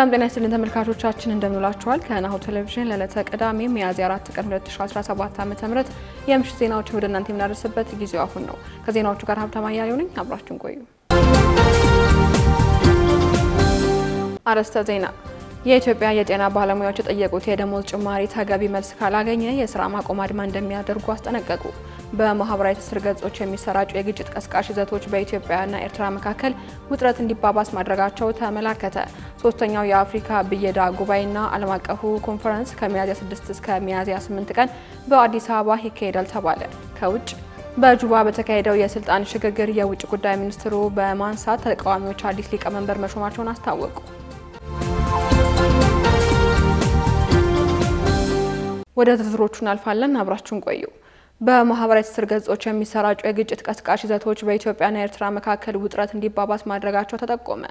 ሰላም ጤና ይስጥልን ተመልካቾቻችን እንደምንላችኋል። ከናሁ ቴሌቪዥን ለዕለተ ቅዳሜ ሚያዝያ 4 ቀን 2017 ዓ.ም የምሽት ዜናዎችን ወደ እናንተ የምናደርስበት ጊዜው አሁን ነው። ከዜናዎቹ ጋር ሀብታማ አያሌው ነኝ። አብራችሁን ቆዩ። አርዕስተ ዜና። የኢትዮጵያ የጤና ባለሙያዎች የጠየቁት የደሞዝ ጭማሪ ተገቢ መልስ ካላገኘ የስራ ማቆም አድማ እንደሚያደርጉ አስጠነቀቁ። በማህበራዊ ትስስር ገጾች የሚሰራጩ የግጭት ቀስቃሽ ይዘቶች በኢትዮጵያና ኤርትራ መካከል ውጥረት እንዲባባስ ማድረጋቸው ተመላከተ። ሶስተኛው የአፍሪካ ብየዳ ጉባኤና ዓለም አቀፉ ኮንፈረንስ ከሚያዝያ 6 እስከ ሚያዝያ 8 ቀን በአዲስ አበባ ይካሄዳል ተባለ። ከውጭ በጁባ በተካሄደው የስልጣን ሽግግር የውጭ ጉዳይ ሚኒስትሩ በማንሳት ተቃዋሚዎች አዲስ ሊቀመንበር መሾማቸውን አስታወቁ። ወደ ዝርዝሮቹ እናልፋለን። አብራችሁን ቆዩ። በማህበራዊ ትስስር ገጾች የሚሰራጩ የግጭት ቀስቃሽ ይዘቶች በኢትዮጵያና ኤርትራ መካከል ውጥረት እንዲባባስ ማድረጋቸው ተጠቆመ።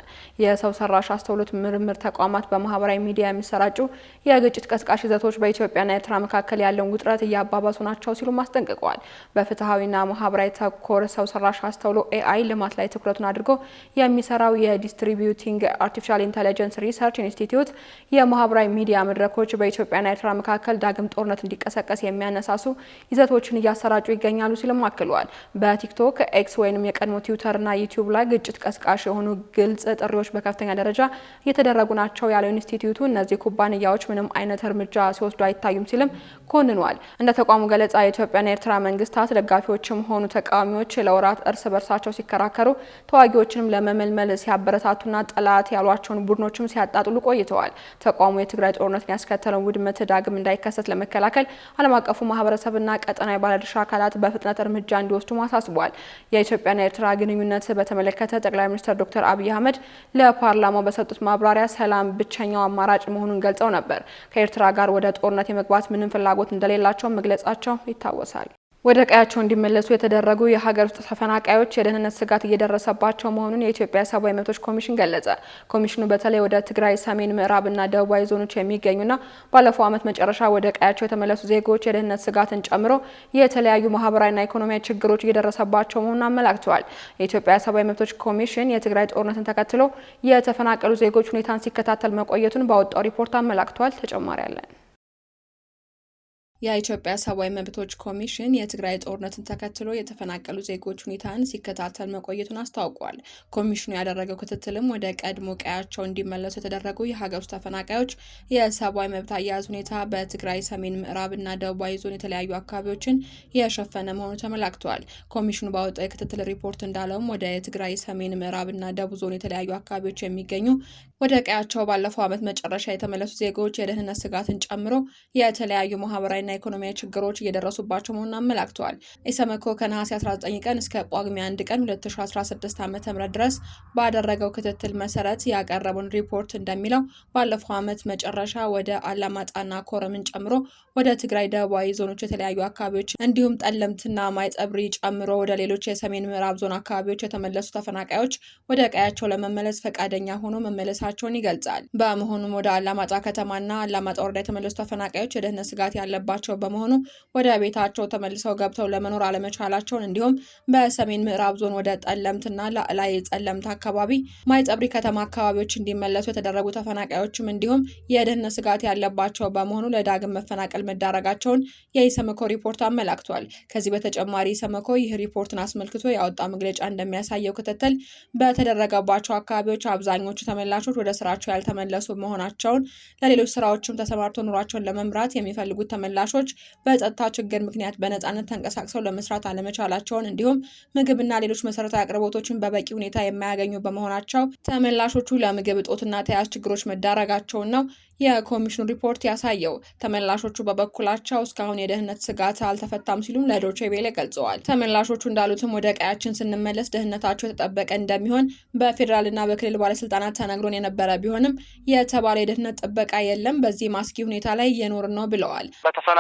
የሰው ሰራሽ አስተውሎት ምርምር ተቋማት በማህበራዊ ሚዲያ የሚሰራጩ የግጭት ቀስቃሽ ይዘቶች በኢትዮጵያና ኤርትራ መካከል ያለውን ውጥረት እያባባሱ ናቸው ሲሉ አስጠንቅቀዋል። በፍትሐዊና ማህበራዊ ተኮር ሰው ሰራሽ አስተውሎ ኤአይ ልማት ላይ ትኩረቱን አድርጎ የሚሰራው የዲስትሪቢዩቲንግ አርቲፊሻል ኢንተለጀንስ ሪሰርች ኢንስቲትዩት የማህበራዊ ሚዲያ መድረኮች በኢትዮጵያና ኤርትራ መካከል ዳግም ጦርነት እንዲቀሰቀስ የሚያነሳሱ ይዘቶችን እያሰራጩ ይገኛሉ ሲልም አክለዋል። በቲክቶክ፣ ኤክስ ወይንም የቀድሞ ትዊተርና ዩቲዩብ ላይ ግጭት ቀስቃሽ የሆኑ ግልጽ ጥሪዎች በከፍተኛ ደረጃ እየተደረጉ ናቸው ያለው ኢንስቲትዩቱ እነዚህ ኩባንያዎች ምንም አይነት እርምጃ ሲወስዱ አይታዩም ሲልም ኮንኗል። እንደ ተቋሙ ገለጻ የኢትዮጵያና የኤርትራ መንግስታት ደጋፊዎችም ሆኑ ተቃዋሚዎች ለወራት እርስ በርሳቸው ሲከራከሩ፣ ተዋጊዎችንም ለመመልመል ሲያበረታቱና ጠላት ያሏቸውን ቡድኖችም ሲያጣጥሉ ቆይተዋል። ተቋሙ የትግራይ ጦርነትን ያስከተለውን ውድመት ዳግም እንዳይከሰት ለመከላከል ዓለም አቀፉ ማህበረሰብና ቀጠናዊ ባለድርሻ አካላት በፍጥነት እርምጃ እንዲወስዱ አሳስቧል። የኢትዮጵያና ኤርትራ ግንኙነት በተመለከተ ጠቅላይ ሚኒስትር ዶክተር አብይ አህመድ ለፓርላማው በሰጡት ማብራሪያ ሰላም ብቸኛው አማራጭ መሆኑን ገልጸው ነበር። ከኤርትራ ጋር ወደ ጦርነት የመግባት ምንም ፍላጎት እንደሌላቸው መግለጻቸው ይታወሳል። ወደ ቀያቸው እንዲመለሱ የተደረጉ የሀገር ውስጥ ተፈናቃዮች የደህንነት ስጋት እየደረሰባቸው መሆኑን የኢትዮጵያ ሰብአዊ መብቶች ኮሚሽን ገለጸ። ኮሚሽኑ በተለይ ወደ ትግራይ ሰሜን ምዕራብና ደቡባዊ ዞኖች የሚገኙና ባለፈው ዓመት መጨረሻ ወደ ቀያቸው የተመለሱ ዜጎች የደህንነት ስጋትን ጨምሮ የተለያዩ ማህበራዊና ኢኮኖሚያዊ ችግሮች እየደረሰባቸው መሆኑን አመላክተዋል። የኢትዮጵያ ሰብአዊ መብቶች ኮሚሽን የትግራይ ጦርነትን ተከትሎ የተፈናቀሉ ዜጎች ሁኔታን ሲከታተል መቆየቱን ባወጣው ሪፖርት አመላክተዋል። ተጨማሪ አለን። የኢትዮጵያ ሰብአዊ መብቶች ኮሚሽን የትግራይ ጦርነትን ተከትሎ የተፈናቀሉ ዜጎች ሁኔታን ሲከታተል መቆየቱን አስታውቋል። ኮሚሽኑ ያደረገው ክትትልም ወደ ቀድሞ ቀያቸው እንዲመለሱ የተደረጉ የሀገር ውስጥ ተፈናቃዮች የሰብአዊ መብት አያያዝ ሁኔታ በትግራይ ሰሜን ምዕራብና ደቡባዊ ዞን የተለያዩ አካባቢዎችን የሸፈነ መሆኑ ተመላክቷል። ኮሚሽኑ ባወጣው የክትትል ሪፖርት እንዳለውም ወደ የትግራይ ሰሜን ምዕራብና ደቡብ ዞን የተለያዩ አካባቢዎች የሚገኙ ወደ ቀያቸው ባለፈው ዓመት መጨረሻ የተመለሱ ዜጎች የደህንነት ስጋትን ጨምሮ የተለያዩ ማህበራዊ ኢኮኖሚያዊ ችግሮች እየደረሱባቸው መሆኑን አመላክተዋል። ኢሰመኮ ከነሐሴ 19 ቀን እስከ ጳጉሜ 1 ቀን 2016 ዓ.ም ድረስ ባደረገው ክትትል መሰረት ያቀረበውን ሪፖርት እንደሚለው ባለፈው ዓመት መጨረሻ ወደ አላማጣና ኮረምን ጨምሮ ወደ ትግራይ ደቡባዊ ዞኖች የተለያዩ አካባቢዎች እንዲሁም ጠለምትና ማይጸብሪ ጨምሮ ወደ ሌሎች የሰሜን ምዕራብ ዞን አካባቢዎች የተመለሱ ተፈናቃዮች ወደ ቀያቸው ለመመለስ ፈቃደኛ ሆኖ መመለሳቸውን ይገልጻል። በመሆኑም ወደ አላማጣ ከተማና አላማጣ ወረዳ የተመለሱ ተፈናቃዮች የደህንነት ስጋት ያለባቸው በመሆኑ ወደ ቤታቸው ተመልሰው ገብተው ለመኖር አለመቻላቸውን እንዲሁም በሰሜን ምዕራብ ዞን ወደ ጠለምትና ላይ ጸለምት አካባቢ ማይጸብሪ ከተማ አካባቢዎች እንዲመለሱ የተደረጉ ተፈናቃዮችም እንዲሁም የደህንነት ስጋት ያለባቸው በመሆኑ ለዳግም መፈናቀል መዳረጋቸውን የኢሰመኮ ሪፖርት አመላክቷል። ከዚህ በተጨማሪ ኢሰመኮ ይህ ሪፖርትን አስመልክቶ ያወጣው መግለጫ እንደሚያሳየው ክትትል በተደረገባቸው አካባቢዎች አብዛኞቹ ተመላሾች ወደ ስራቸው ያልተመለሱ መሆናቸውን፣ ለሌሎች ስራዎችም ተሰማርተው ኑሯቸውን ለመምራት የሚፈልጉት ተመላሾች በጸጥታ ችግር ምክንያት በነጻነት ተንቀሳቅሰው ለመስራት አለመቻላቸውን እንዲሁም ምግብና ሌሎች መሰረታዊ አቅርቦቶችን በበቂ ሁኔታ የማያገኙ በመሆናቸው ተመላሾቹ ለምግብ እጦትና ተያያዥ ችግሮች መዳረጋቸውን ነው የኮሚሽኑ ሪፖርት ያሳየው። ተመላሾቹ በበኩላቸው እስካሁን የደህንነት ስጋት አልተፈታም ሲሉም ለዶቼ ቬለ ገልጸዋል። ተመላሾቹ እንዳሉትም ወደ ቀያችን ስንመለስ ደህንነታቸው የተጠበቀ እንደሚሆን በፌዴራልና በክልል ባለስልጣናት ተነግሮን የነበረ ቢሆንም የተባለ የደህንነት ጥበቃ የለም። በዚህ ማስኪ ሁኔታ ላይ እየኖርን ነው ብለዋል።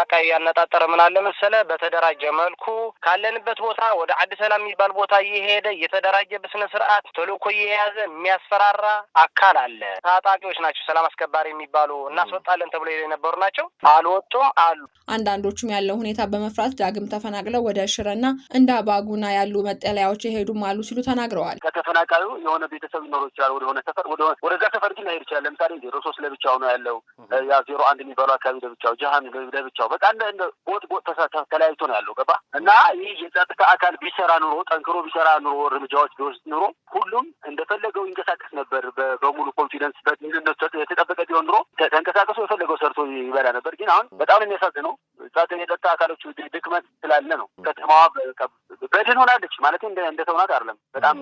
ለተፈናቃይ ያነጣጠረ ምን አለ መሰለ በተደራጀ መልኩ ካለንበት ቦታ ወደ አዲስ ሰላም የሚባል ቦታ እየሄደ እየተደራጀ በስነ ስርዓት ተልእኮ እየያዘ የሚያስፈራራ አካል አለ። ታጣቂዎች ናቸው፣ ሰላም አስከባሪ የሚባሉ እናስወጣለን ተብሎ የነበሩ ናቸው። አልወጡም አሉ። አንዳንዶቹም ያለው ሁኔታ በመፍራት ዳግም ተፈናቅለው ወደ ሽረና እንደ አባጉና ያሉ መጠለያዎች የሄዱም አሉ ሲሉ ተናግረዋል። ከተፈናቃዩ የሆነ ቤተሰብ ሊኖር ይችላል። ወደሆነ ሰፈር ወደዛ ሰፈር ግን ሄድ ይችላል። ለምሳሌ 03 ለብቻው ነው ያለው፣ ያ 01 የሚባለው አካባቢ ለብቻው፣ ጃሃን ለብቻው፣ በቃ እንደ ቦት ተለያይቶ ነው ያለው። ገባ እና ይህ የጸጥታ አካል ቢሰራ ኑሮ ጠንክሮ ቢሰራ ኑሮ እርምጃዎች ቢወስድ ኑሮ ሁሉም እንደፈለገው ይንቀሳቀስ ነበር። በሙሉ ኮንፊደንስ በትንነት የተጠበቀ ቢሆን ኑሮ ተንቀሳቀሱ የፈለገው ሰርቶ ይበላ ነበር። ግን አሁን በጣም የሚያሳዝነው የጸጥታ አካሎቹ ድክመት ስላለ ነው። ከተማዋ በድን ሆናለች ማለት እንደ ተውናት አይደለም፣ በጣም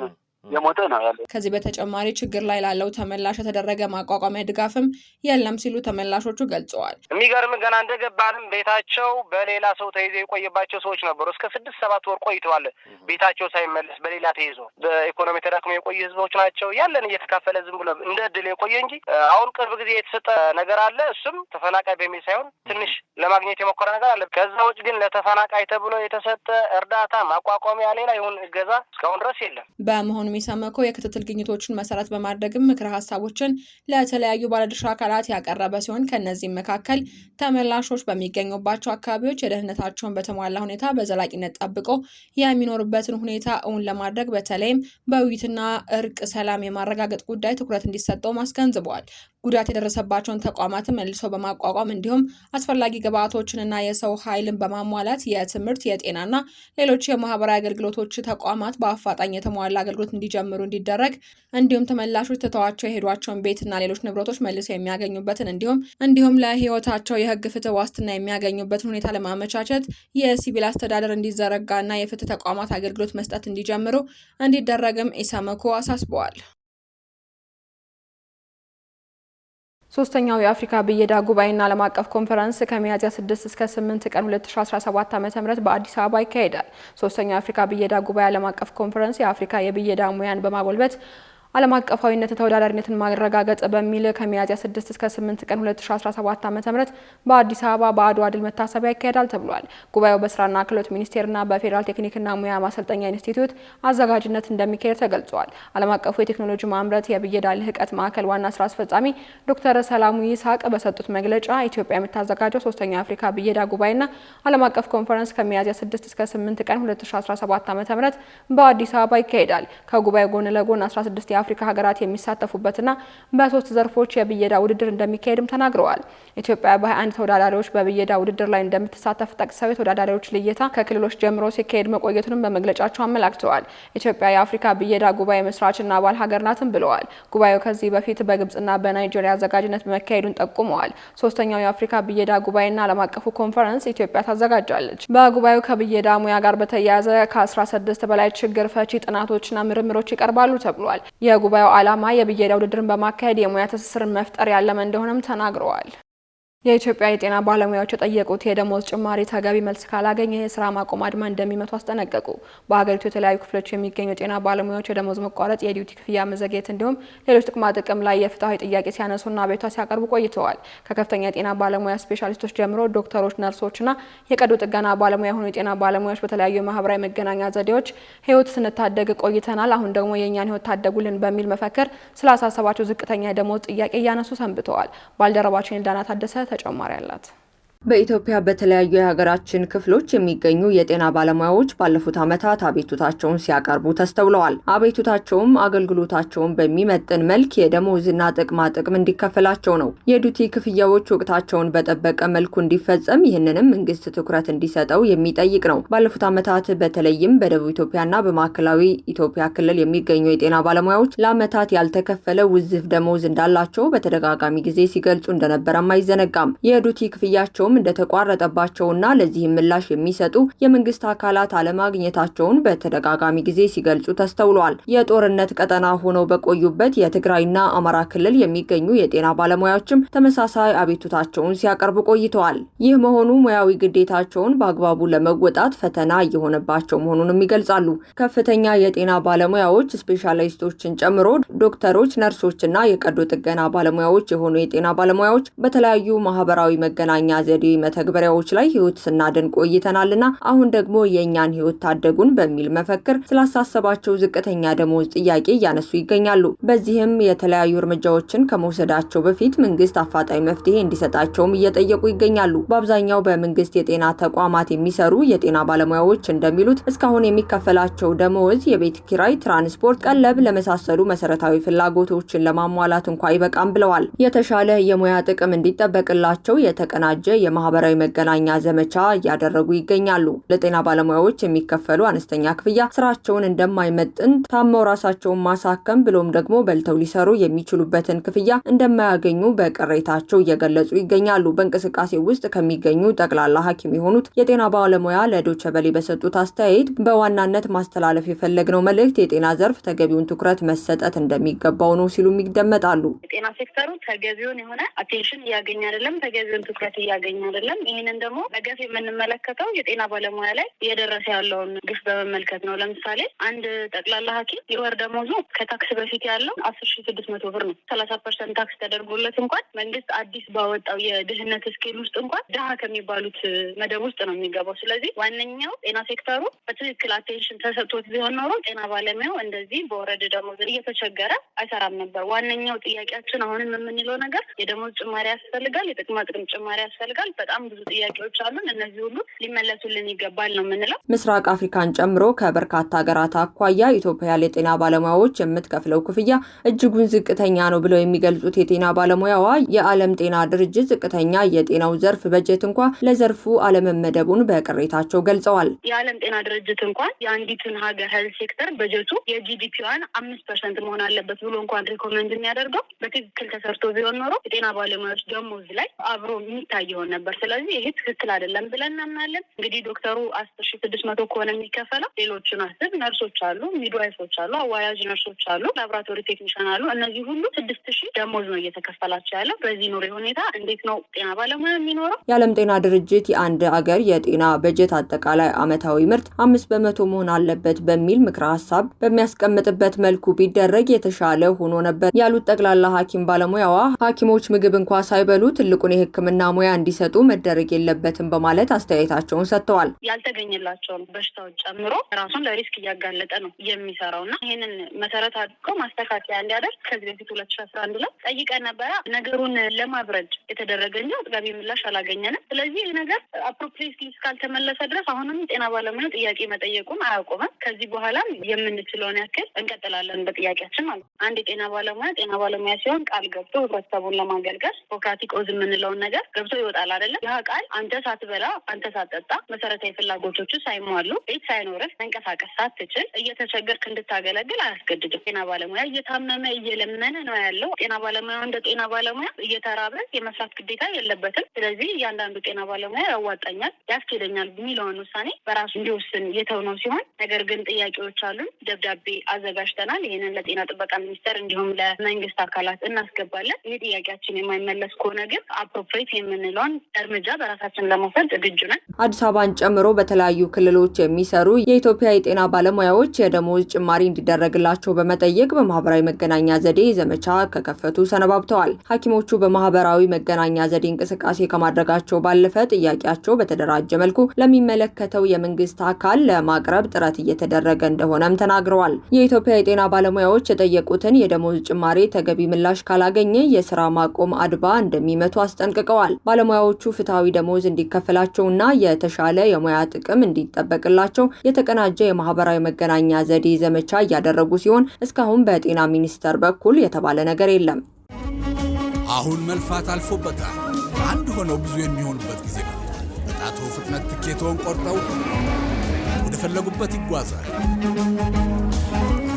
የሞተ ነው ያለው። ከዚህ በተጨማሪ ችግር ላይ ላለው ተመላሽ የተደረገ ማቋቋሚያ ድጋፍም የለም ሲሉ ተመላሾቹ ገልጸዋል። የሚገርም ገና እንደገባንም ቤታቸው በሌላ ሰው ተይዞ የቆየባቸው ሰዎች ነበሩ። እስከ 6-7 ወር ቆይተዋል ቤታቸው ሳይመለስ በሌላ ተይዞ በኢኮኖሚ ተዳክሞ የቆዩ ህዝቦች ናቸው። ያለን እየተካፈለ ዝም ብሎ እንደ እድል የቆየ እንጂ አሁን ቅርብ ጊዜ የተሰጠ ነገር አለ። እሱም ተፈናቃይ በሚል ሳይሆን ትንሽ ለማግኘት የሞከረ ነገር አለ። ከዛ ውጭ ግን ለተፈናቃይ ተብሎ የተሰጠ እርዳታ ማቋቋሚያ ሌላ ይሁን እገዛ እስካሁን ድረስ የለም። በመሆኑ ኢሰመኮ የክትትል ግኝቶችን መሰረት በማድረግም ምክረ ሀሳቦችን ለተለያዩ ባለድርሻ አካላት ያቀረበ ሲሆን ከነዚህም መካከል ተመላሾች በሚገኙባቸው አካባቢዎች የደህንነታቸውን በተሟላ ሁኔታ በዘላቂነት ጠብቆ የሚኖሩበትን ሁኔታ እውን ለማድረግ በተለይም በውይይትና እርቅ ሰላም የማረጋገጥ ጉዳይ ትኩረት እንዲሰጠው አስገንዝበዋል። ጉዳት የደረሰባቸውን ተቋማትን መልሶ በማቋቋም እንዲሁም አስፈላጊ ግብዓቶችንና የሰው ኃይልን በማሟላት የትምህርት፣ የጤናና ሌሎች የማህበራዊ አገልግሎቶች ተቋማት በአፋጣኝ የተሟላ አገልግሎት እንዲጀምሩ እንዲደረግ እንዲሁም ተመላሾች ትተዋቸው የሄዷቸውን ቤትና ሌሎች ንብረቶች መልሰው የሚያገኙበትን እንዲሁም ለህይወታቸው የህግ ፍትህ ዋስትና የሚያገኙበትን ሁኔታ ለማመቻቸት የሲቪል አስተዳደር እንዲዘረጋና የፍትህ ተቋማት አገልግሎት መስጠት እንዲጀምሩ እንዲደረግም ኢሰመኮ አሳስበዋል። ሶስተኛው የአፍሪካ ብየዳ ጉባኤና ዓለም አቀፍ ኮንፈረንስ ከሚያዝያ 6 እስከ 8 ቀን 2017 ዓ.ም በአዲስ አበባ ይካሄዳል። ሶስተኛው የአፍሪካ ብየዳ ጉባኤ ዓለም አቀፍ ኮንፈረንስ የአፍሪካ የብየዳ ሙያን በማጎልበት ዓለም አቀፋዊነት ተወዳዳሪነትን ማረጋገጥ በሚል ከሚያዝያ 6 እስከ 8 ቀን 2017 ዓ.ም በአዲስ አበባ በአድዋ ድል መታሰቢያ ይካሄዳል ተብሏል። ጉባኤው በስራና ክህሎት ሚኒስቴርና በፌዴራል ቴክኒክና ሙያ ማሰልጠኛ ኢንስቲትዩት አዘጋጅነት እንደሚካሄድ ተገልጿል። ዓለም አቀፉ የቴክኖሎጂ ማምረት የብየዳ ልህቀት ማዕከል ዋና ስራ አስፈጻሚ ዶክተር ሰላሙ ይስሐቅ በሰጡት መግለጫ ኢትዮጵያ የምታዘጋጀው ሶስተኛው የአፍሪካ ብየዳ ጉባኤና ዓለም አቀፍ ኮንፈረንስ ከሚያዝያ 6 እስከ 8 ቀን 2017 ዓ.ም በአዲስ አበባ ይካሄዳል። ከጉባኤው ጎን ለጎን 16 የአፍሪካ ሀገራት የሚሳተፉበትና በ3 ዘርፎች የብየዳ ውድድር እንደሚካሄድም ተናግረዋል። ኢትዮጵያ በ21 ተወዳዳሪዎች በብየዳ ውድድር ላይ እንደምትሳተፍ ጠቅሰው የተወዳዳሪዎች ልየታ ከክልሎች ጀምሮ ሲካሄድ መቆየቱንም በመግለጫቸው አመላክተዋል። ኢትዮጵያ የአፍሪካ ብየዳ ጉባኤ መስራችና አባል ሀገር ናትም ብለዋል። ጉባኤው ከዚህ በፊት በግብጽና በናይጄሪያ አዘጋጅነት መካሄዱን ጠቁመዋል። ሶስተኛው የአፍሪካ ብየዳ ጉባኤና ዓለም አቀፉ ኮንፈረንስ ኢትዮጵያ ታዘጋጃለች። በጉባኤው ከብየዳ ሙያ ጋር በተያያዘ ከ16 በላይ ችግር ፈቺ ጥናቶችና ምርምሮች ይቀርባሉ ተብሏል። የጉባኤው ዓላማ የብየዳ ውድድርን በማካሄድ የሙያ ትስስርን መፍጠር ያለመ እንደሆነም ተናግረዋል። የኢትዮጵያ የጤና ባለሙያዎች የጠየቁት የደሞዝ ጭማሪ ተገቢ መልስ ካላገኘ የስራ ማቆም አድማ እንደሚመቱ አስጠነቀቁ። በሀገሪቱ የተለያዩ ክፍሎች የሚገኙ የጤና ባለሙያዎች የደሞዝ መቋረጥ፣ የዲዩቲ ክፍያ መዘግየት እንዲሁም ሌሎች ጥቅማ ጥቅም ላይ የፍትሐዊ ጥያቄ ሲያነሱና አቤቱታ ሲያቀርቡ ቆይተዋል። ከከፍተኛ የጤና ባለሙያ ስፔሻሊስቶች ጀምሮ ዶክተሮች፣ ነርሶችና የቀዶ ጥገና ባለሙያ የሆኑ የጤና ባለሙያዎች በተለያዩ የማህበራዊ መገናኛ ዘዴዎች ህይወት ስንታደግ ቆይተናል፣ አሁን ደግሞ የእኛን ህይወት ታደጉልን በሚል መፈክር ስላሳሰባቸው ዝቅተኛ የደሞዝ ጥያቄ እያነሱ ሰንብተዋል። ባልደረባችን ዳና ታደሰ ተጨማሪ አላት። በኢትዮጵያ በተለያዩ የሀገራችን ክፍሎች የሚገኙ የጤና ባለሙያዎች ባለፉት ዓመታት አቤቱታቸውን ሲያቀርቡ ተስተውለዋል። አቤቱታቸውም አገልግሎታቸውን በሚመጥን መልክ የደሞዝና ጥቅማ ጥቅም እንዲከፈላቸው ነው። የዲዩቲ ክፍያዎች ወቅታቸውን በጠበቀ መልኩ እንዲፈጸም፣ ይህንንም መንግስት ትኩረት እንዲሰጠው የሚጠይቅ ነው። ባለፉት ዓመታት በተለይም በደቡብ ኢትዮጵያና በማዕከላዊ ኢትዮጵያ ክልል የሚገኙ የጤና ባለሙያዎች ለዓመታት ያልተከፈለ ውዝፍ ደሞዝ እንዳላቸው በተደጋጋሚ ጊዜ ሲገልጹ እንደነበረም አይዘነጋም። የዲዩቲ ክፍያቸው እንደተቋረጠባቸውና ለዚህም ምላሽ የሚሰጡ የመንግስት አካላት አለማግኘታቸውን በተደጋጋሚ ጊዜ ሲገልጹ ተስተውሏል። የጦርነት ቀጠና ሆነው በቆዩበት የትግራይና አማራ ክልል የሚገኙ የጤና ባለሙያዎችም ተመሳሳይ አቤቱታቸውን ሲያቀርቡ ቆይተዋል። ይህ መሆኑ ሙያዊ ግዴታቸውን በአግባቡ ለመወጣት ፈተና እየሆነባቸው መሆኑንም ይገልጻሉ። ከፍተኛ የጤና ባለሙያዎች ስፔሻሊስቶችን ጨምሮ ዶክተሮች፣ ነርሶችና የቀዶ ጥገና ባለሙያዎች የሆኑ የጤና ባለሙያዎች በተለያዩ ማህበራዊ መገናኛ ዘዴ መተግበሪያዎች ላይ ህይወት ስናድን ቆይተናልና አሁን ደግሞ የእኛን ህይወት ታደጉን በሚል መፈክር ስላሳሰባቸው ዝቅተኛ ደሞዝ ጥያቄ እያነሱ ይገኛሉ። በዚህም የተለያዩ እርምጃዎችን ከመውሰዳቸው በፊት መንግስት አፋጣኝ መፍትሄ እንዲሰጣቸውም እየጠየቁ ይገኛሉ። በአብዛኛው በመንግስት የጤና ተቋማት የሚሰሩ የጤና ባለሙያዎች እንደሚሉት እስካሁን የሚከፈላቸው ደመወዝ የቤት ኪራይ፣ ትራንስፖርት፣ ቀለብ ለመሳሰሉ መሰረታዊ ፍላጎቶችን ለማሟላት እንኳን አይበቃም ብለዋል። የተሻለ የሙያ ጥቅም እንዲጠበቅላቸው የተቀናጀ የማህበራዊ መገናኛ ዘመቻ እያደረጉ ይገኛሉ። ለጤና ባለሙያዎች የሚከፈሉ አነስተኛ ክፍያ ስራቸውን እንደማይመጥን፣ ታመው ራሳቸውን ማሳከም ብሎም ደግሞ በልተው ሊሰሩ የሚችሉበትን ክፍያ እንደማያገኙ በቅሬታቸው እየገለጹ ይገኛሉ። በእንቅስቃሴ ውስጥ ከሚገኙ ጠቅላላ ሐኪም የሆኑት የጤና ባለሙያ ለዶይቼ ቬለ በሰጡት አስተያየት በዋናነት ማስተላለፍ የፈለግነው መልእክት የጤና ዘርፍ ተገቢውን ትኩረት መሰጠት እንደሚገባው ነው ሲሉ ይደመጣሉ። የጤና ሴክተሩ ተገቢውን የሆነ አቴንሽን እያገኘ አይደለም፣ ተገቢውን ትኩረት እያገኘ አይደለም። ይህንን ደግሞ በገፍ የምንመለከተው የጤና ባለሙያ ላይ እየደረሰ ያለውን ግፍ በመመልከት ነው። ለምሳሌ አንድ ጠቅላላ ሐኪም የወር ደሞዙ ከታክስ በፊት ያለው 10,600 ብር ነው። 30% ታክስ ተደርጎለት እንኳን መንግስት አዲስ ባወጣው የድህነት ስኬል ውስጥ እንኳን ድሃ ከሚባሉት መደብ ውስጥ ነው የሚገባው። ስለዚህ ዋነኛው ጤና ሴክተሩ በትክክል አቴንሽን ተሰጥቶት ቢሆን ኖሮ ጤና ባለሙያው እንደዚህ በወረደ ደሞዝ እየተቸገረ አይሰራም ነበር። ዋነኛው ጥያቄያችን አሁንም የምንለው ነገር የደሞዝ ጭማሪ ያስፈልጋል፣ የጥቅማ ጥቅም ጭማሪ ያስፈልጋል። በጣም ብዙ ጥያቄዎች አሉን። እነዚህ ሁሉ ሊመለሱልን ይገባል ነው የምንለው። ምስራቅ አፍሪካን ጨምሮ ከበርካታ ሀገራት አኳያ ኢትዮጵያ ለጤና ባለሙያዎች የምትከፍለው ክፍያ እጅጉን ዝቅተኛ ነው ብለው የሚገልጹት የጤና ባለሙያዋ የዓለም ጤና ድርጅት ዝቅተኛ የጤናው ዘርፍ በጀት እንኳን ለዘርፉ አለመመደቡን በቅሬታቸው ገልጸዋል። የዓለም ጤና ድርጅት እንኳን የአንዲትን ሀገር ሄልዝ ሴክተር በጀቱ የጂዲፒዋን 5% መሆን አለበት ብሎ እንኳን ሪኮመንድ የሚያደርገው በትክክል ተሰርቶ ቢሆን ኖሮ የጤና ባለሙያዎች ደሞዝ ላይ አብሮ የሚታይ ይሆን ነበር። ስለዚህ ይሄ ትክክል አይደለም ብለን እናምናለን። እንግዲህ ዶክተሩ 10,600 ከሆነ የሚከፈለው ሌሎችን አስብ፣ ነርሶች አሉ፣ ሚድዋይፎች አሉ፣ አዋላጅ ነርሶች አሉ፣ ላብራቶሪ ቴክኒሻን አሉ። እነዚህ ሁሉ 6,000 ደሞዝ ነው እየተከፈላቸው ያለው። በዚህ ኑሮ ሁኔታ እንዴት ነው ጤና ባለሙያ የሚኖረው? የዓለም ጤና ድርጅት የአንድ አገር የጤና በጀት አጠቃላይ ዓመታዊ ምርት 5% መሆን አለበት በሚል ምክረ ሀሳብ በሚያስቀምጥበት መልኩ ቢደረግ የተሻለ ሆኖ ነበር ያሉት ጠቅላላ ሐኪም ባለሙያዋ ሐኪሞች ምግብ እንኳን ሳይበሉ ትልቁን የሕክምና ሙያ እንዲሰጡ መደረግ የለበትም በማለት አስተያየታቸውን ሰጥተዋል። ያልተገኘላቸውን በሽታዎች ጨምሮ ራሱን ለሪስክ እያጋለጠ ነው የሚሰራውና ይህንን መሰረት አድርጎ ማስተካከያ እንዲያደርግ ከዚህ በፊት 2011 ላይ ጠይቀን ነበረ። ነገሩን ለማብረድ የተደረገ እንጂ አጥጋቢ ምላሽ አላገኘንም። ስለዚህ ይህ ነገር አፕሮፕሪየትሊ እስካልተመለሰ ድረስ አሁንም ጤና ባለሙያ ጥያቄ መጠየቁን አያቆምም። ከዚህ በኋላም የምንችለውን ያክል እንቀጥላለን በጥያቄያችን ማለት ነው። አንድ የጤና ባለሙያ ጤና ባለሙያ ሲሆን ቃል ገብቶ ህብረተሰቡን ለማገልገል ሂፖክራቲክ ኦዝ የምንለውን ነገር ገብቶ ይወጣል አይደለም። ያ ቃል አንተ ሳትበላ አንተ ሳትጠጣ መሰረታዊ ፍላጎቶች ሳይሟሉ ቤት ሳይኖርህ መንቀሳቀስ ሳትችል እየተቸገርክ እንድታገለግል አያስገድድም። ጤና ባለሙያ እየታመመ እየለመነ ነው ያለው። ጤና ባለሙያ እንደ ጤና ባለሙያ እየተራበ የመስራት ግዴታ የለበትም። ስለዚህ እያንዳንዱ ጤና ባለሙያ ያዋጣኛል፣ ያስኬደኛል የሚለውን ውሳኔ በራሱ እንዲወስን የተውነው ሲሆን ነገር ግን ጥያቄዎች አሉን። ደብዳቤ አዘጋጅተናል። ይህንን ለጤና ጥበቃ ሚኒስቴር እንዲሁም ለመንግስት አካላት እናስገባለን። ይህ ጥያቄያችን የማይመለስ ከሆነ ግን አፕሮፕሪየት የምንለውን እርምጃ በራሳችን ለመውሰድ ዝግጁ ነን። አዲስ አበባን ጨምሮ በተለያዩ ክልሎች የሚሰሩ የኢትዮጵያ የጤና ባለሙያዎች የደሞዝ ጭማሪ እንዲደረግላቸው በመጠየቅ በማህበራዊ መገናኛ ዘዴ ዘመቻ ከከፈቱ ሰነባብተዋል። ሐኪሞቹ በማህበራዊ መገናኛ ዘዴ እንቅስቃሴ ከማድረጋቸው ባለፈ ጥያቄያቸው በተደራጀ መልኩ ለሚመለከተው የመንግስት አካል ለማቅረብ ጥረት እየተደረገ እንደሆነም ተናግረዋል። የኢትዮጵያ የጤና ባለሙያዎች የጠየቁትን የደሞዝ ጭማሪ ተገቢ ምላሽ ካላገኘ የስራ ማቆም አድማ እንደሚመቱ አስጠንቅቀዋል። ባለሙያዎቹ ፍትሐዊ ደሞዝ እንዲከፈላቸውና የተሻለ የሙያ ጥቅም እንዲጠበቅላቸው የተቀናጀ የማህበራዊ መገናኛ ዘዴ ዘመቻ እያደረጉ ሲሆን እስካሁን በጤና ሚኒስቴር በኩል የተባለ ነገር የለም። አሁን መልፋት አልፎበታል። አንድ ሆነው ብዙ የሚሆኑበት ጊዜ መጥቷል። በጣቱ ፍጥነት ትኬቶን ቆርጠው ወደ ፈለጉበት ይጓዛል።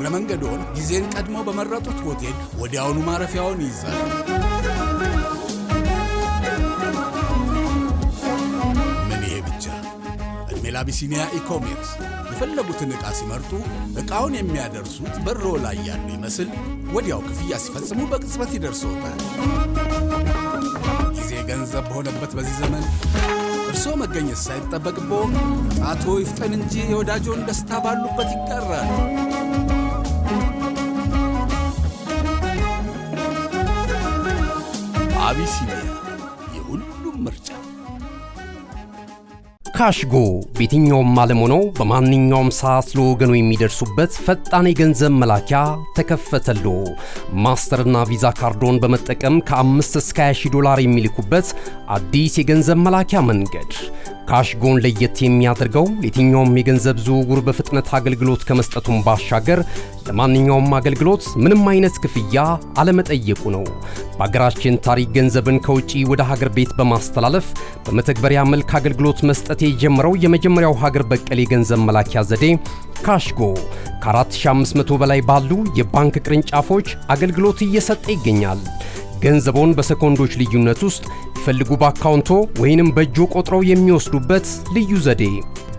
ለመንገዶን ጊዜን ቀድመው በመረጡት ሆቴል ወዲያውኑ ማረፊያውን ይይዛል። ምን ይሄ ብቻ! እድሜ ለአቢሲኒያ ኢኮሜርስ የፈለጉትን ዕቃ ሲመርጡ ዕቃውን የሚያደርሱት በሮ ላይ ያሉ ይመስል ወዲያው ክፍያ ሲፈጽሙ በቅጽበት ይደርሶታል። ጊዜ ገንዘብ በሆነበት በዚህ ዘመን እርስዎ መገኘት ሳይጠበቅቦ ጣቶ ይፍጠን እንጂ የወዳጆን ደስታ ባሉበት ይቀራል። አቢሲኒያ የሁሉም ምርጫ። ካሽጎ በየትኛውም ዓለም ሆነው በማንኛውም ሰዓት ለወገኑ የሚደርሱበት ፈጣን የገንዘብ መላኪያ ተከፈተሎ። ማስተርና ቪዛ ካርዶን በመጠቀም ከ5 እስከ 20 ዶላር የሚልኩበት አዲስ የገንዘብ መላኪያ መንገድ። ካሽጎን ለየት የሚያደርገው የትኛውም የገንዘብ ዝውውር በፍጥነት አገልግሎት ከመስጠቱም ባሻገር ለማንኛውም አገልግሎት ምንም አይነት ክፍያ አለመጠየቁ ነው። በሀገራችን ታሪክ ገንዘብን ከውጪ ወደ ሀገር ቤት በማስተላለፍ በመተግበሪያ መልክ አገልግሎት መስጠት የጀመረው የመጀመሪያው ሀገር በቀል የገንዘብ መላኪያ ዘዴ ካሽጎ ከ4500 በላይ ባሉ የባንክ ቅርንጫፎች አገልግሎት እየሰጠ ይገኛል። ገንዘቦን በሰኮንዶች ልዩነት ውስጥ ይፈልጉ በአካውንቶ ወይንም በእጆ ቆጥረው የሚወስዱበት ልዩ ዘዴ።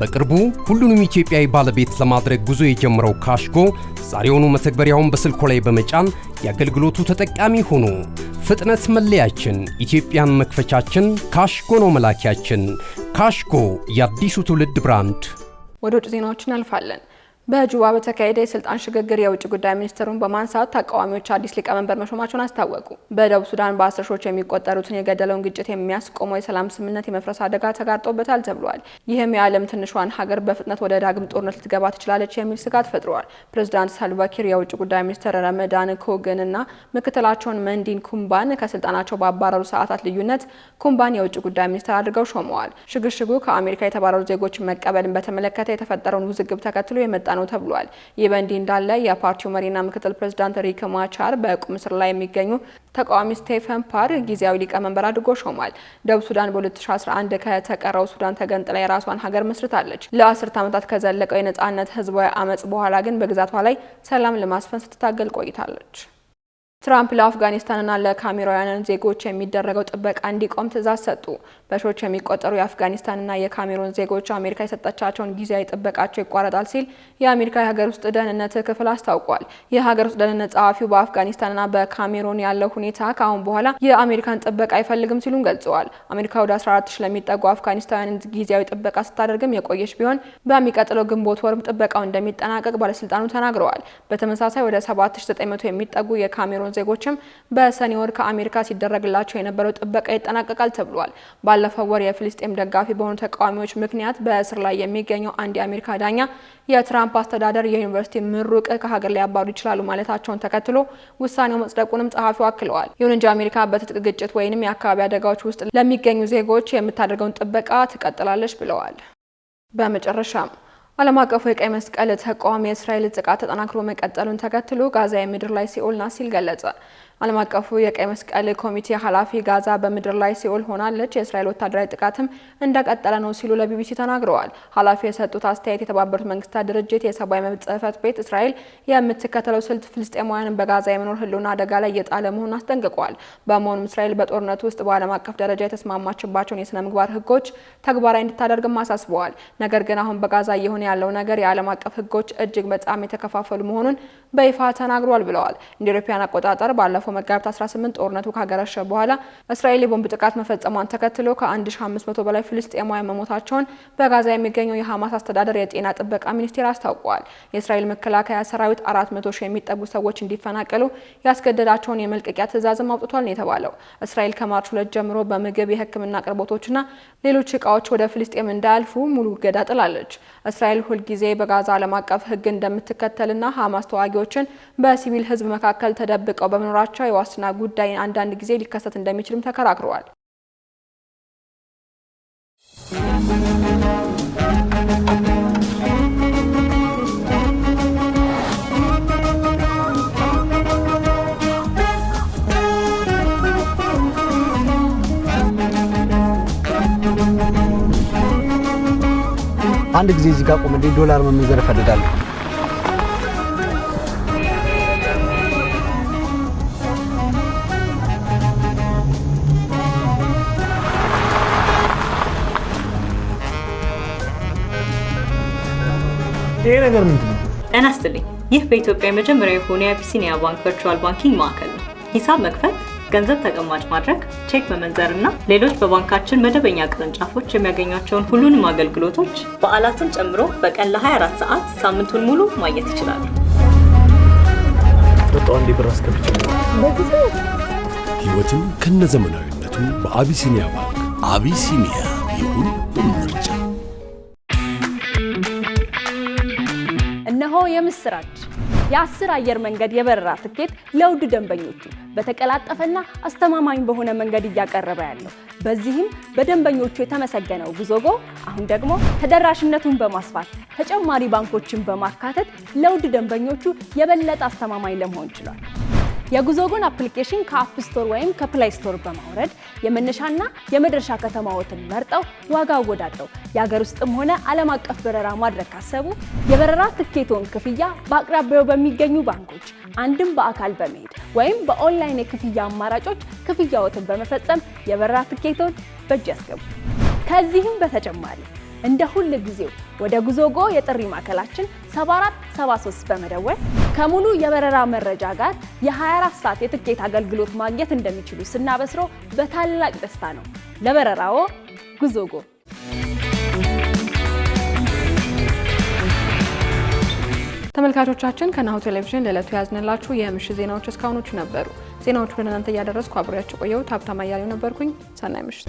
በቅርቡ ሁሉንም ኢትዮጵያዊ ባለቤት ለማድረግ ጉዞ የጀመረው ካሽጎ ዛሬውኑ መተግበሪያውን በስልኮ ላይ በመጫን የአገልግሎቱ ተጠቃሚ ሆኑ። ፍጥነት መለያችን፣ ኢትዮጵያን መክፈቻችን፣ ካሽጎ ነው መላኪያችን። ካሽጎ የአዲሱ ትውልድ ብራንድ። ወደ ውጭ ዜናዎች እናልፋለን። በጁባ በተካሄደ የስልጣን ሽግግር የውጭ ጉዳይ ሚኒስትሩን በማንሳት ተቃዋሚዎች አዲስ ሊቀመንበር መሾማቸውን አስታወቁ። በደቡብ ሱዳን በ10 ሺዎች የሚቆጠሩትን የገደለውን ግጭት የሚያስቆመው የሰላም ስምምነት የመፍረስ አደጋ ተጋርጦበታል ተብሏል። ይህም የዓለም ትንሿን ሀገር በፍጥነት ወደ ዳግም ጦርነት ልትገባ ትችላለች የሚል ስጋት ፈጥሯል። ፕሬዝዳንት ሳልቫኪር የውጭ ጉዳይ ሚኒስትር ረመዳን ኮገንና ምክትላቸውን መንዲን ኩምባን ከስልጣናቸው ባባረሩ ሰዓታት ልዩነት ኩምባን የውጭ ጉዳይ ሚኒስትር አድርገው ሾመዋል። ሽግሽጉ ከአሜሪካ የተባረሩ ዜጎችን መቀበልን በተመለከተ የተፈጠረውን ውዝግብ ተከትሎ የመጣ ነው ተብሏል። ይህ በእንዲህ እንዳለ የፓርቲው መሪና ምክትል ፕሬዝዳንት ሪክ ማቻር በቁም ስር ላይ የሚገኙ ተቃዋሚ ስቴፈን ፓር ጊዜያዊ ሊቀመንበር አድርጎ ሾሟል። ደቡብ ሱዳን በ2011 ከተቀረው ሱዳን ተገንጥላ የራሷን ሀገር መስርታለች። ለ10 ዓመታት ከዘለቀው የነጻነት ህዝባዊ አመጽ በኋላ ግን በግዛቷ ላይ ሰላም ለማስፈን ስትታገል ቆይታለች። ትራምፕ ለአፍጋኒስታንና ለካሜሮናውያን ዜጎች የሚደረገው ጥበቃ እንዲቆም ትዕዛዝ ሰጡ። በሺዎች የሚቆጠሩ የአፍጋኒስታንና የካሜሮን ዜጎች አሜሪካ የሰጠቻቸውን ጊዜያዊ ጥበቃቸው ይቋረጣል ሲል የአሜሪካ የሀገር ውስጥ ደህንነት ክፍል አስታውቋል። የሀገር ውስጥ ደህንነት ጸሐፊው በአፍጋኒስታንና በካሜሮን ያለው ሁኔታ ከአሁን በኋላ የአሜሪካን ጥበቃ አይፈልግም ሲሉም ገልጸዋል። አሜሪካ ወደ 14 ሺህ ለሚጠጉ አፍጋኒስታውያን ጊዜያዊ ጥበቃ ስታደርግም የቆየች ቢሆን በሚቀጥለው ግንቦት ወርም ጥበቃው እንደሚጠናቀቅ ባለስልጣኑ ተናግረዋል። በተመሳሳይ ወደ 7900 የሚጠጉ የካሜሮን ዜጎችም በሰኔ ወር ከአሜሪካ ሲደረግላቸው የነበረው ጥበቃ ይጠናቀቃል ተብሏል። ባለፈው ወር የፍልስጤም ደጋፊ በሆኑ ተቃዋሚዎች ምክንያት በእስር ላይ የሚገኘው አንድ የአሜሪካ ዳኛ የትራምፕ አስተዳደር የዩኒቨርሲቲ ምሩቅ ከሀገር ሊያባሩ ይችላሉ ማለታቸውን ተከትሎ ውሳኔው መጽደቁንም ጸሐፊው አክለዋል። ይሁን እንጂ አሜሪካ በትጥቅ ግጭት ወይንም የአካባቢ አደጋዎች ውስጥ ለሚገኙ ዜጎች የምታደርገውን ጥበቃ ትቀጥላለች ብለዋል። በመጨረሻም ዓለም አቀፉ የቀይ መስቀል ተቋም የእስራኤል ጥቃት ተጠናክሮ መቀጠሉን ተከትሎ ጋዛ የምድር ላይ ሲኦል ናት ሲል ገለጸ። ዓለም አቀፉ የቀይ መስቀል ኮሚቴ ኃላፊ ጋዛ በምድር ላይ ሲኦል ሆናለች፣ የእስራኤል ወታደራዊ ጥቃትም እንደቀጠለ ነው ሲሉ ለቢቢሲ ተናግረዋል። ኃላፊው የሰጡት አስተያየት የተባበሩት መንግስታት ድርጅት የሰብአዊ መብት ጽሕፈት ቤት እስራኤል የምትከተለው ስልት ፍልስጤማውያንን በጋዛ የመኖር ህልውና አደጋ ላይ እየጣለ መሆኑን አስጠንቅቋል። በመሆኑም እስራኤል በጦርነቱ ውስጥ በዓለም አቀፍ ደረጃ የተስማማችባቸውን የስነ ምግባር ህጎች ተግባራዊ እንድታደርግም አሳስበዋል። ነገር ግን አሁን በጋዛ እየሆነ ያለው ነገር የዓለም አቀፍ ህጎች እጅግ በጣም የተከፋፈሉ መሆኑን በይፋ ተናግሯል ብለዋል። እንደ አውሮፓውያን አቆጣጠር ባለፈው መጋቢት 18 ጦርነቱ ካገረሸ በኋላ እስራኤል የቦምብ ጥቃት መፈጸሟን ተከትሎ ከ1500 በላይ ፍልስጤማውያን መሞታቸውን በጋዛ የሚገኘው የሐማስ አስተዳደር የጤና ጥበቃ ሚኒስቴር አስታውቋል። የእስራኤል መከላከያ ሰራዊት 400 ሺህ የሚጠጉ ሰዎች እንዲፈናቀሉ ያስገደዳቸውን የመልቀቂያ ትዕዛዝም አውጥቷል ነው የተባለው። እስራኤል ከማርች 2 ጀምሮ በምግብ የህክምና አቅርቦቶችና ሌሎች እቃዎች ወደ ፍልስጤም እንዳያልፉ ሙሉ እገዳ ጥላለች። እስራኤል ሁልጊዜ በጋዛ ዓለም አቀፍ ህግ እንደምትከተልና ሐማስ ተዋጊዎችን በሲቪል ህዝብ መካከል ተደብቀው በመኖራቸው የዋስትና ጉዳይ አንዳንድ ጊዜ ሊከሰት እንደሚችልም ተከራክረዋል። አንድ ጊዜ እዚህ ጋር ቆም፣ ዶላር መመንዘር እፈልጋለሁ። ይሄ ነገር ምንድን ነው? ጤና ይስጥልኝ። ይህ በኢትዮጵያ የመጀመሪያ የሆነ የአቢሲኒያ ባንክ ቨርቹዋል ባንኪንግ ማዕከል ነው። ሂሳብ መክፈት፣ ገንዘብ ተቀማጭ ማድረግ፣ ቼክ መመንዘርና ሌሎች በባንካችን መደበኛ ቅርንጫፎች የሚያገኟቸውን ሁሉንም አገልግሎቶች በዓላትን ጨምሮ በቀን ለ24 ሰዓት ሳምንቱን ሙሉ ማግኘት ይችላሉ። በጣም እንዲብር አስከብቼ ህይወትን ከነዘመናዊነቱ በአቢሲኒያ ባንክ። አቢሲኒያ ይሁን ምርጫ። የምስራች! የ10 አየር መንገድ የበረራ ትኬት ለውድ ደንበኞቹ በተቀላጠፈና አስተማማኝ በሆነ መንገድ እያቀረበ ያለው። በዚህም በደንበኞቹ የተመሰገነው ጉዞጎ አሁን ደግሞ ተደራሽነቱን በማስፋት ተጨማሪ ባንኮችን በማካተት ለውድ ደንበኞቹ የበለጠ አስተማማኝ ለመሆን ችሏል። የጉዞጎን አፕሊኬሽን ከአፕ ስቶር ወይም ከፕላይ ስቶር በማውረድ የመነሻና የመድረሻ ከተማዎትን መርጠው ዋጋ አወዳድረው የሀገር ውስጥም ሆነ ዓለም አቀፍ በረራ ማድረግ ካሰቡ የበረራ ትኬቶን ክፍያ በአቅራቢያው በሚገኙ ባንኮች አንድም በአካል በመሄድ ወይም በኦንላይን የክፍያ አማራጮች ክፍያዎትን በመፈጸም የበረራ ትኬቶን በእጅ ያስገቡ። ከዚህም በተጨማሪ እንደ ሁሉ ጊዜው ወደ ጉዞጎ የጥሪ ማዕከላችን 7473 በመደወል ከሙሉ የበረራ መረጃ ጋር የ24 ሰዓት የትኬት አገልግሎት ማግኘት እንደሚችሉ ስናበስሮ በታላቅ ደስታ ነው። ለበረራዎ ጉዞጎ። ተመልካቾቻችን ከናሁ ቴሌቪዥን ለዕለቱ ያዝንላችሁ የምሽት ዜናዎች እስካሁኖቹ ነበሩ። ዜናዎቹ ለእናንተ እያደረስኩ አብሬያችሁ ቆየሁት። ሀብታማ አያሌው ነበርኩኝ። ሰናይ ምሽት።